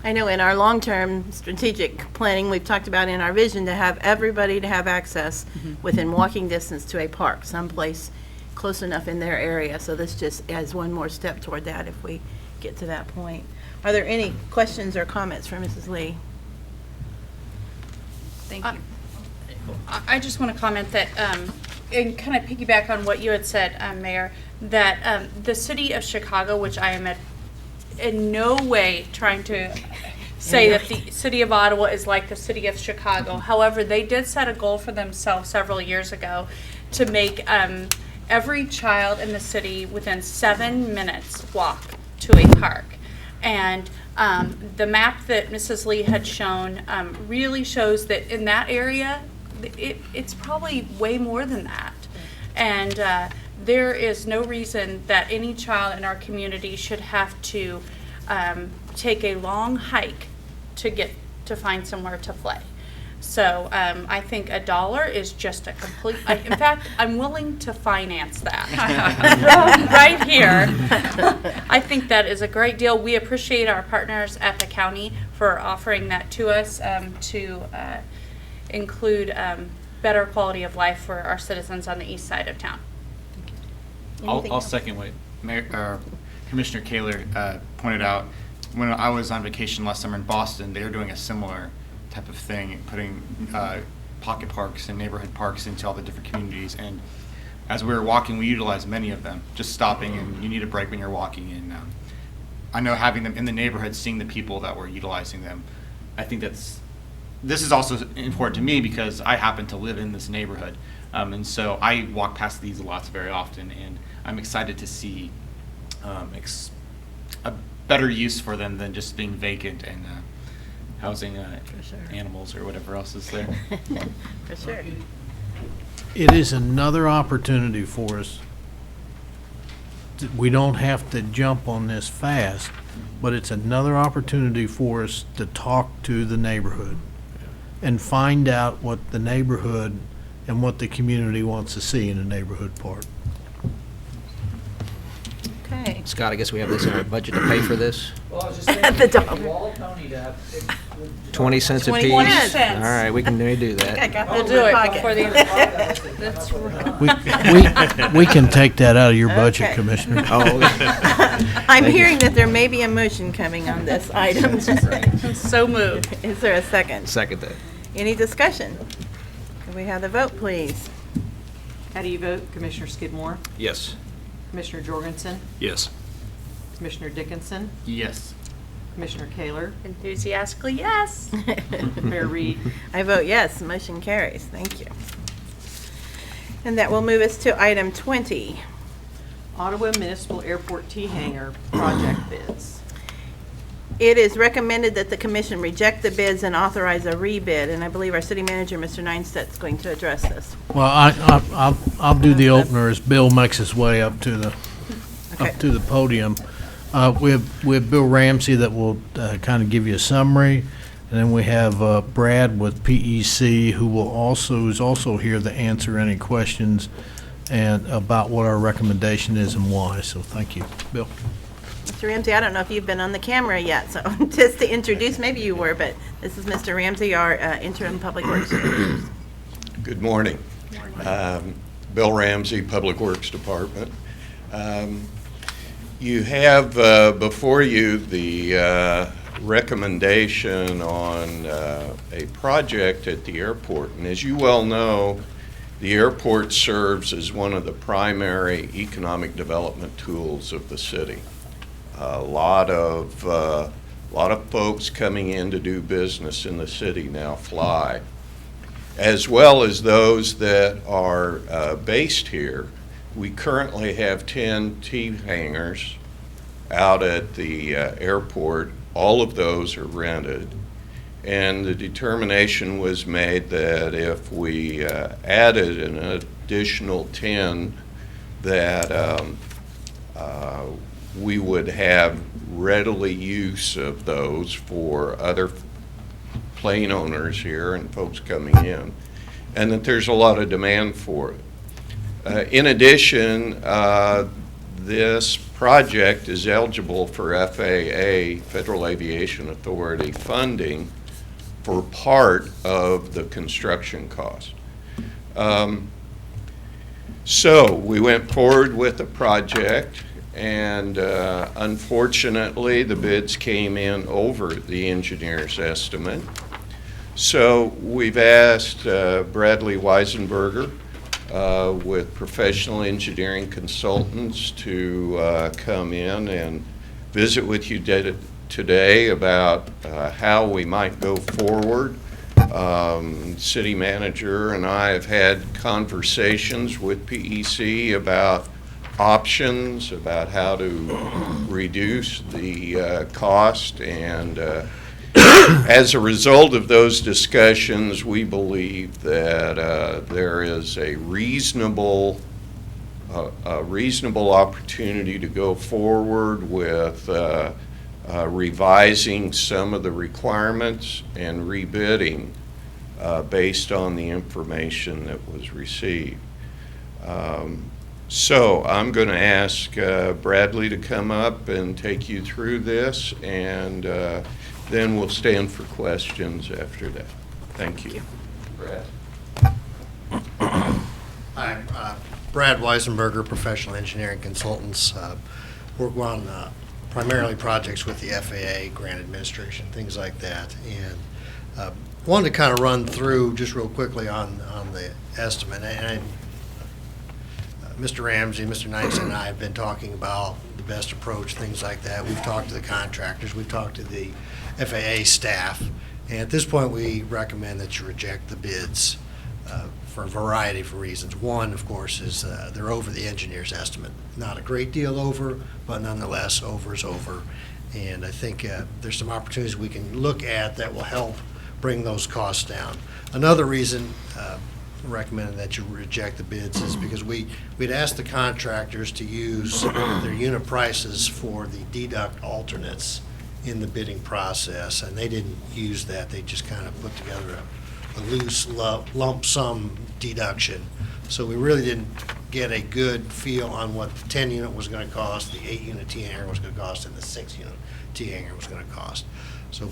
I know in our long-term strategic planning, we've talked about in our vision to have everybody to have access within walking distance to a park, someplace close enough in their area. So this just adds one more step toward that if we get to that point. Are there any questions or comments for Mrs. Lee? Thank you. I just want to comment that, and kind of piggyback on what you had said, Mayor, that the city of Chicago, which I am in no way trying to say that the city of Ottawa is like the city of Chicago. However, they did set a goal for themselves several years ago to make every child in the city within 7 minutes walk to a park. And the map that Mrs. Lee had shown really shows that in that area, it's probably way more than that. And there is no reason that any child in our community should have to take a long hike to get to find somewhere to play. So I think $1 is just a complete, in fact, I'm willing to finance that right here. I think that is a great deal. We appreciate our partners at the county for offering that to us to include better quality of life for our citizens on the east side of town. I'll second what Commissioner Kaler pointed out. When I was on vacation last summer in Boston, they were doing a similar type of thing, putting pocket parks and neighborhood parks into all the different communities. And as we were walking, we utilized many of them, just stopping, and you need a break when you're walking. And I know having them in the neighborhood, seeing the people that were utilizing them, I think this is also important to me because I happen to live in this neighborhood. And so I walk past these lots very often, and I'm excited to see a better use for them than just being vacant and housing animals or whatever else is there. For sure. It is another opportunity for us. We don't have to jump on this fast, but it's another opportunity for us to talk to the neighborhood and find out what the neighborhood and what the community wants to see in a neighborhood park. Okay. Scott, I guess we have this in our budget to pay for this? Well, I was just saying, The dog. wall pony to 20 cents a 20 piece? cents. All right, we can maybe do I that. got We'll that do in it my before pocket. That's right. We can take that out of your budget, Okay. Commissioner. Oh, okay. I'm Thank you. hearing that there may be a motion coming on this item. So moved. Is there a second? Second that. Any discussion? Can we have the vote, please? How do you vote? Commissioner Skidmore? Yes. Commissioner Jorgensen? Yes. Commissioner Dickinson? Yes. Commissioner Kaler? Enthusiastically, yes. Mayor Reed? I vote yes, motion carries. Thank you. And that will move us to item 20. Ottawa Municipal Airport T-Hangar project bids. It is recommended that the commission reject the bids and authorize a rebid, and I believe our city manager, Mr. Neinstedt, is going to address this. Well, I'll do the opener as Bill makes his way up to the podium. We have Bill Ramsey that will kind of give you a summary, and then we have Brad with PEC who's also here to answer any questions and about what our recommendation is and why. So thank you, Bill. Mr. Ramsey, I don't know if you've been on the camera yet, so just to introduce, maybe you were, but this is Mr. Ramsey, our interim public works director. Good morning. Bill Ramsey, Public Works Department. You have before you the recommendation on a project at the airport. And as you well know, the airport serves as one of the primary economic development tools of the city. A lot of A lot of folks coming in to do business in the city now fly, as well as those that are based here. We currently have 10 T hangars out at the airport. All of those are rented. And the determination was made that if we added an additional 10, that we would have readily use of those for other plane owners here and folks coming in, and that there's a lot of demand for it. In addition, this project is eligible for FAA, Federal Aviation Authority funding for part of the construction cost. So we went forward with the project, and unfortunately the bids came in over the engineer's estimate. So we've asked Bradley Weisenberger with Professional Engineering Consultants to come in and visit with you today about how we might go forward. City manager and I have had conversations with PEC about options, about how to reduce the cost, and as a result of those discussions, we believe that there is a reasonable opportunity to go forward with revising some of the requirements and rebidding based on the information that was received. So I'm going to ask Bradley to come up and take you through this, and then we'll stand for questions after that. Thank you. Brad. Hi, Brad Weisenberger, Professional Engineering Consultants. Work on primarily projects with the FAA, grant administration, things like that. And wanted to kind of run through just real quickly on the estimate. And Mr. Ramsey, Mr. Knights, and I have been talking about the best approach, things like that. We've talked to the contractors, we've talked to the FAA staff, and at this point we recommend that you reject the bids for a variety of reasons. One, of course, is they're over the engineer's estimate. Not a great deal over, but nonetheless, over is over. And I think there's some opportunities we can look at that will help bring those costs down. Another reason recommending that you reject the bids is because we'd asked the contractors to use their unit prices for the deduct alternates in the bidding process, and they didn't use that. They just kind of put together a loose lump sum deduction. So we really didn't get a good feel on what the 10 unit was going to cost, the 8 unit T hangar was going to cost, and the 6 unit T hangar was going to cost. So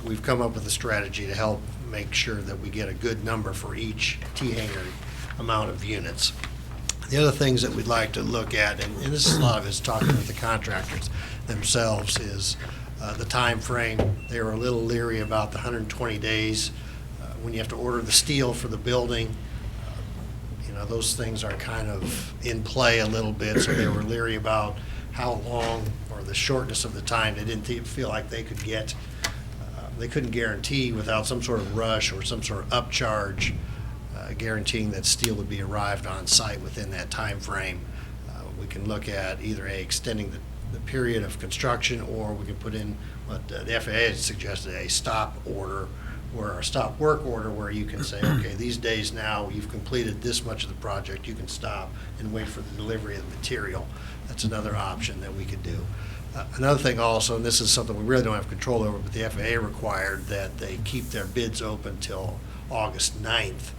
we've come up with a strategy to help make sure that we get a good number for each T hangar amount of units. The other things that we'd like to look at, and this is a lot of it's talking with the contractors themselves, is the time frame. They were a little leery about the 120 days when you have to order the steel for the building. Those things are kind of in play a little bit, so they were leery about how long or the shortness of the time. They didn't feel like they could get, they couldn't guarantee without some sort of rush or some sort of upcharge guaranteeing that steel would be arrived on site within that time frame. We can look at either extending the period of construction, or we can put in what the FAA has suggested, a stop order, or a stop work order, where you can say, okay, these days now you've completed this much of the project, you can stop and wait for the delivery of the material. That's another option that we could do. Another thing also, and this is something we really don't have control over, but the FAA required that they keep their bids open till August 9th.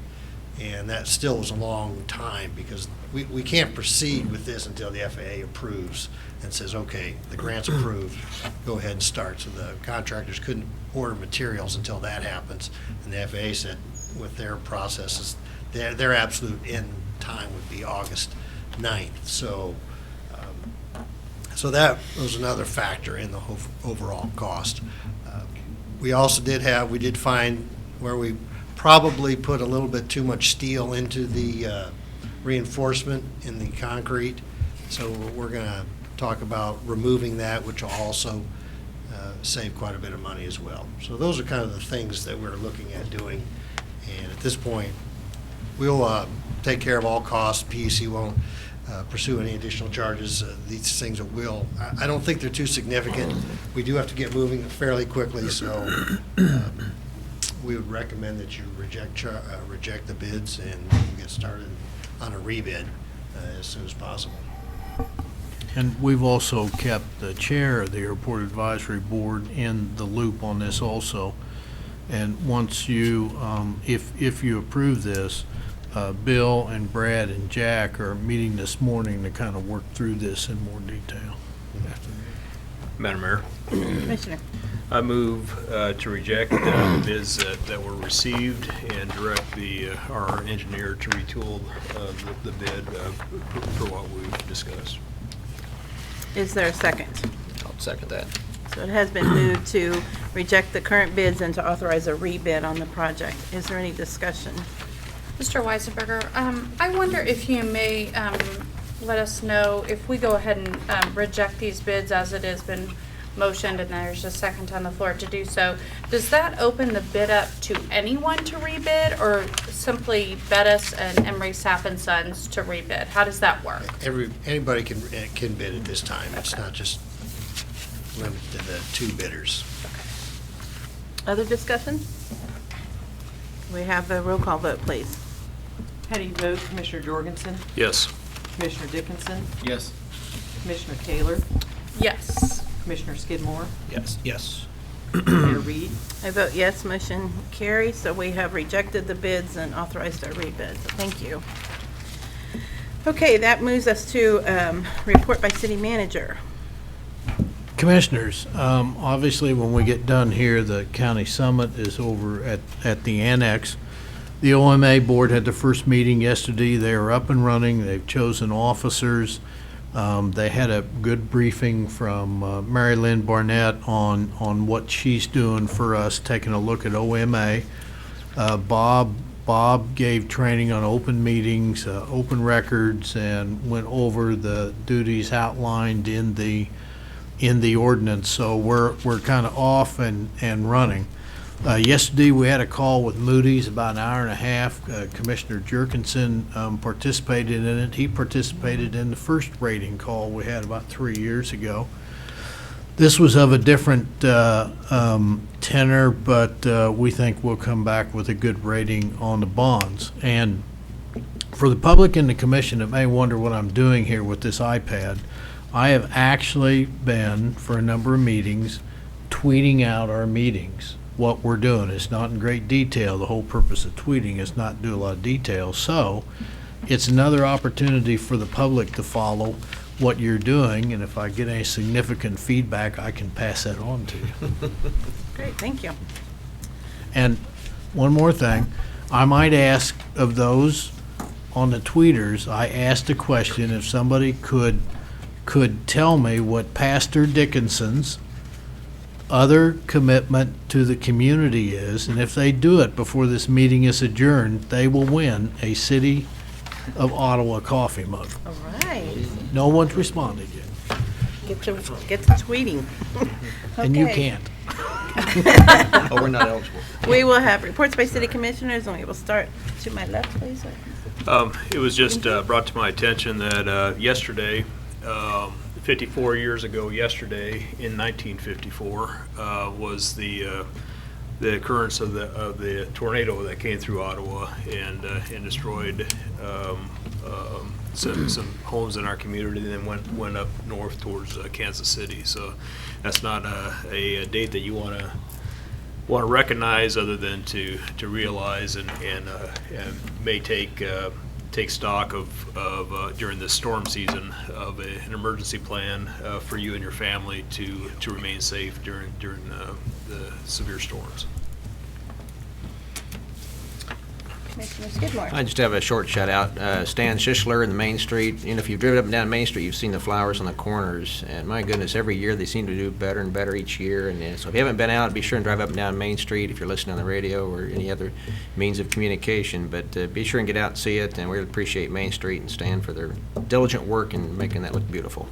And that still is a long time, because we can't proceed with this until the FAA approves and says, okay, the grant's approved, go ahead and start. So the contractors couldn't order materials until that happens. And the FAA said with their processes, their absolute end time would be August 9th. So that was another factor in the overall cost. We also did find where we probably put a little bit too much steel into the reinforcement in the concrete. So we're going to talk about removing that, which will also save quite a bit of money as well. So those are kind of the things that we're looking at doing. And at this point, we'll take care of all costs. PEC won't pursue any additional charges. These things I don't think they're too significant. We do have to get moving fairly quickly, so we would recommend that you reject the bids and get started on a rebid as soon as possible. And we've also kept the chair of the Airport Advisory Board in the loop on this also. And once you, if you approve this, Bill and Brad and Jack are meeting this morning to kind of work through this in more detail. Madam Mayor, Commissioner. I move to reject the bids that were received and direct our engineer to retool the bid for what we've discussed. Is there a second? I'll second that. So it has been moved to reject the current bids and to authorize a rebid on the project. Is there any discussion? Mr. Weisenberger, I wonder if you may let us know if we go ahead and reject these bids as it has been motioned and there's a second on the floor to do so. Does that open the bid up to anyone to rebid or simply Bettis and Emery Sapp & Sons to rebid? How does that work? Anybody can bid at this time. It's not just limited to the 2 bidders. Other discussion? We have a roll call vote, please. How do you vote? Commissioner Jorgensen? Yes. Commissioner Dickinson? Yes. Commissioner Kaler? Yes. Commissioner Skidmore? Yes. Yes. Mayor Reed? I vote yes, motion carries. So we have rejected the bids and authorized our rebid. So thank you. Okay, that moves us to report by city manager. Commissioners, obviously, when we get done here, the county summit is over at the annex. The OMA board had the first meeting yesterday. They are up and running. They've chosen officers. They had a good briefing from Mary Lynn Barnett on what she's doing for us, taking a look at OMA. Bob gave training on open meetings, open records, and went over the duties outlined in the ordinance. So we're kind of off and running. Yesterday we had a call with Moody's about an hour and a half. Commissioner Jerkinson participated in it. He participated in the first rating call we had about 3 years ago. This was of a different tenor, but we think we'll come back with a good rating on the bonds. And for the public and the commission that may wonder what I'm doing here with this iPad, I have actually been, for a number of meetings, tweeting out our meetings, what we're doing. It's not in great detail. The whole purpose of tweeting is not to do a lot of detail. So it's another opportunity for the public to follow what you're doing, and if I get any significant feedback, I can pass that on to you. Great, thank you. And one more thing, I might ask of those on the tweeters, I asked a question if somebody could tell me what Pastor Dickinson's other commitment to the community is, and if they do it before this meeting is adjourned, they will win a City of Ottawa coffee mug. All right. No one's responded yet. Get to tweeting. And you Okay. can't. Oh, we're not eligible. We will have reports by city commissioners, and we will start to my left, please. It was just brought to my attention that yesterday, 54 years ago yesterday, in 1954, was the occurrence of the tornado that came through Ottawa and destroyed some homes in our community, and then went up north towards Kansas City. So that's not a date that you want to recognize, other than to realize and may take stock of during this storm season of an emergency plan for you and your family to remain safe during the severe storms. Commissioner Skidmore. I just have a short shout out. Stan Schischler in the Main Street. You know, if you've driven up and down Main Street, you've seen the flowers on the corners. And my goodness, every year they seem to do better and better each year. And so if you haven't been out, be sure and drive up and down Main Street if you're listening on the radio or any other means of communication. But be sure and get out and see it. And we appreciate Main Street and Stan for their diligent work in making that look beautiful.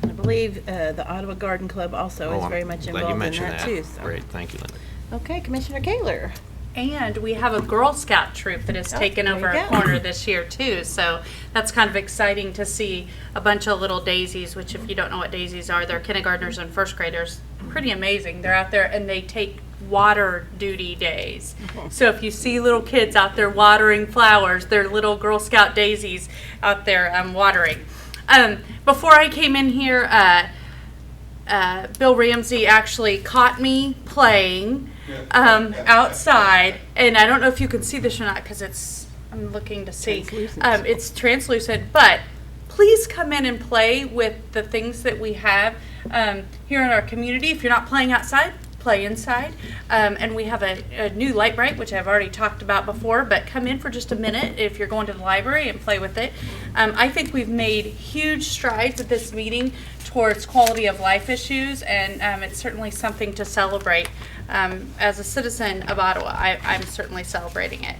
And I believe the Ottawa Garden Club also is I'm very much glad you involved in mentioned that too. So. Great, thank you, Linda. Okay, Commissioner Kaler. And we have a Girl Scout troop that has taken there over you a go. corner this year too. So that's kind of exciting to see a bunch of little daisies, which if you don't know what daisies are, they're kindergartners and first graders. Pretty amazing. They're out there and they take water duty days. So if you see little kids out there watering flowers, they're little Girl Scout daisies out there watering. Before I came in here, Bill Ramsey actually caught me playing outside, and I don't know if you can see this or not because I'm looking to see. It's translucent, but please come in and play with the things that we have here in our community. If you're not playing outside, play inside. And we have a new light bright, which I've already talked about before, but come in for just a minute if you're going to the library and play with it. I think we've made huge strides at this meeting towards quality of life issues, and it's certainly something to celebrate. As a citizen of Ottawa, I'm certainly celebrating it.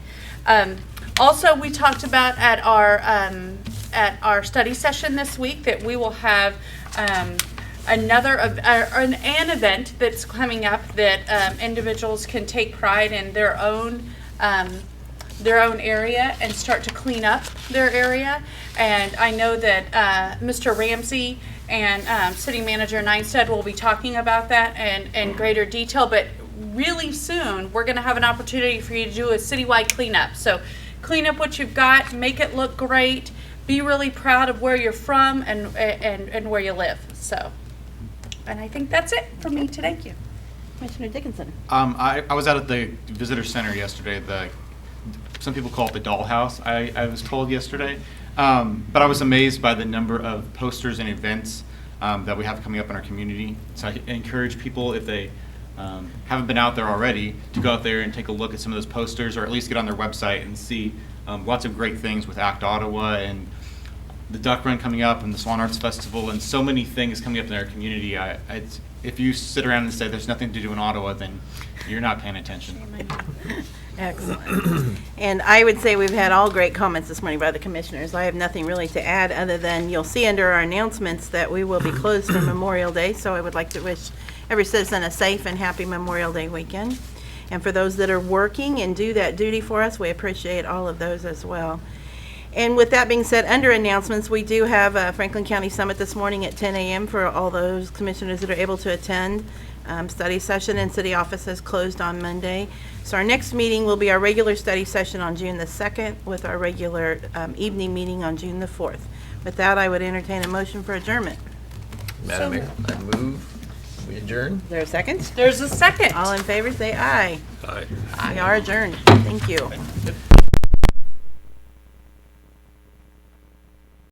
Also, we talked about at our study session this week that we will have an event that's coming up that individuals can take pride in their own area and start to clean up their area. And I know that Mr. Ramsey and City Manager Neinstead will be talking about that in greater detail, but really soon we're going to have an opportunity for you to do a citywide cleanup. So clean up what you've got, make it look great, be really proud of where you're from and where you live. So, and I think that's it for me today. Thank you. Commissioner Dickinson. I was out at the visitor center yesterday. Some people call it the dollhouse, I was told yesterday. But I was amazed by the number of posters and events that we have coming up in our community. So I encourage people, if they haven't been out there already, to go out there and take a look at some of those posters, or at least get on their website and see lots of great things with ACT Ottawa and the Duck Run coming up and the Swan Arts Festival and so many things coming up in our community. If you sit around and say there's nothing to do in Ottawa, then you're not paying attention. Excellent. And I would say we've had all great comments this morning by the commissioners. I have nothing really to add other than you'll see under our announcements that we will be closed for Memorial Day. So I would like to wish every citizen a safe and happy Memorial Day weekend. And for those that are working and do that duty for us, we appreciate all of those as well. And with that being said, under announcements, we do have a Franklin County Summit this morning at 10 a.m. for all those commissioners that are able to attend. Study session and city offices closed on Monday. So our next meeting will be our regular study session on June the 2nd with our regular evening meeting on June the 4th. With that, I would entertain a motion for adjournment. Madam Mayor, I move we adjourn. Is there a second? There's a second. All in favor, say aye. Aye. We are adjourned. Thank you.